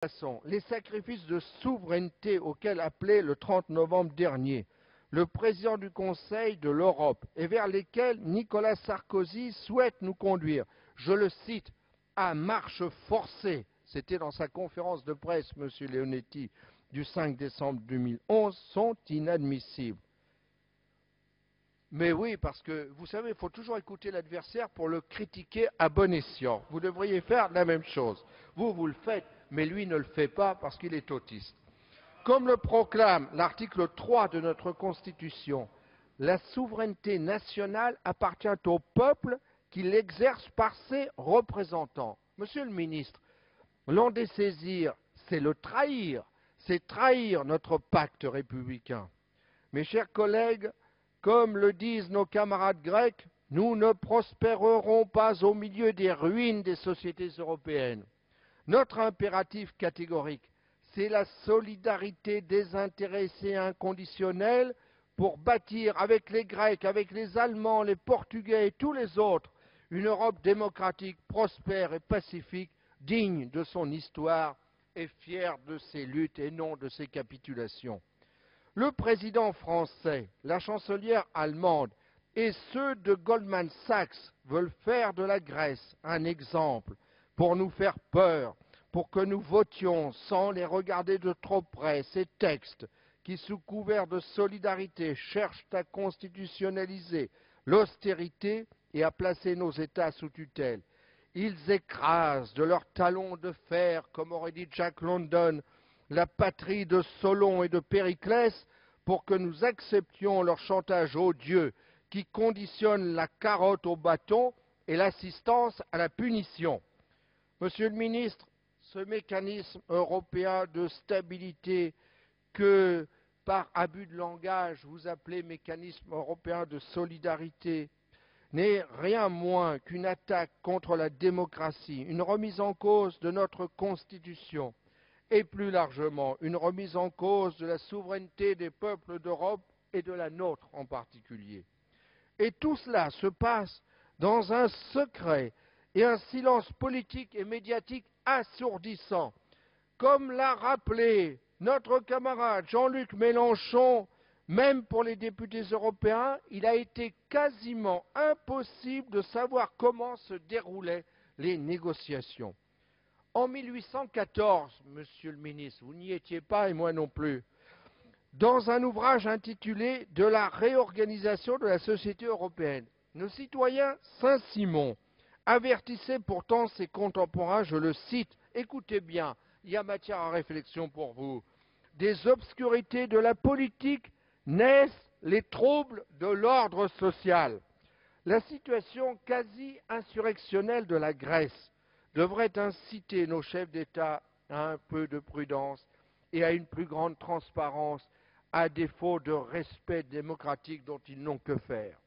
façon, les sacrifices de souveraineté auxquels appelait le 30 novembre dernier le président du Conseil de l'Europe et vers lesquels Nicolas Sarkozy souhaite nous conduire, je le cite, à marche forcée, c'était dans sa conférence de presse, M. Leonetti, du 5 décembre 2011, sont inadmissibles. Mais oui, parce que vous savez, il faut toujours écouter l'adversaire pour le critiquer à bon escient. Vous devriez faire la même chose. Vous le faites, mais lui ne le fait pas parce qu'il est autiste. Comme le proclame l'article 3 de notre Constitution, la souveraineté nationale appartient au peuple qui l'exerce par ses représentants. Monsieur le ministre, l'en dessaisir, c'est le trahir, c'est trahir notre pacte républicain. Mes chers collègues, comme le disent nos camarades grecs, nous ne prospérerons pas au milieu des ruines des sociétés européennes. Notre impératif catégorique, c'est la solidarité désintéressée et inconditionnelle pour bâtir avec les Grecs, avec les Allemands, les Portugais et tous les autres une Europe démocratique, prospère et pacifique, digne de son histoire et fière de ses luttes et non de ses capitulations. Le président français, la chancelière allemande et ceux de Goldman Sachs veulent faire de la Grèce un exemple pour nous faire peur, pour que nous votions sans les regarder de trop près ces textes qui, sous couvert de solidarité, cherchent à constitutionnaliser l'austérité et à placer nos États sous tutelle. Ils écrasent de leurs talons de fer, comme aurait dit Jack London, la patrie de Solon et de Périclès pour que nous acceptions leur chantage odieux qui conditionne la carotte au bâton et l'assistance à la punition. Monsieur le ministre, ce mécanisme européen de stabilité que, par abus de langage, vous appelez mécanisme européen de solidarité, n'est rien moins qu'une attaque contre la démocratie, une remise en cause de notre Constitution et plus largement une remise en cause de la souveraineté des peuples d'Europe et de la nôtre en particulier. Et tout cela se passe dans un secret et un silence politique et médiatique assourdissant. Comme l'a rappelé notre camarade Jean-Luc Mélenchon, même pour les députés européens, il a été quasiment impossible de savoir comment se déroulaient les négociations. En 1814, monsieur le ministre, vous n'y étiez pas et moi non plus, dans un ouvrage intitulé « De la réorganisation de la société européenne », nos citoyens Saint-Simon avertissaient pourtant ses contemporains, je le cite, écoutez bien, il y a matière à réflexion pour vous, des obscurités de la politique naissent les troubles de l'ordre social. La situation quasi insurrectionnelle de la Grèce devrait inciter nos chefs d'État à un peu de prudence et à une plus grande transparence, à défaut de respect démocratique dont ils n'ont que faire.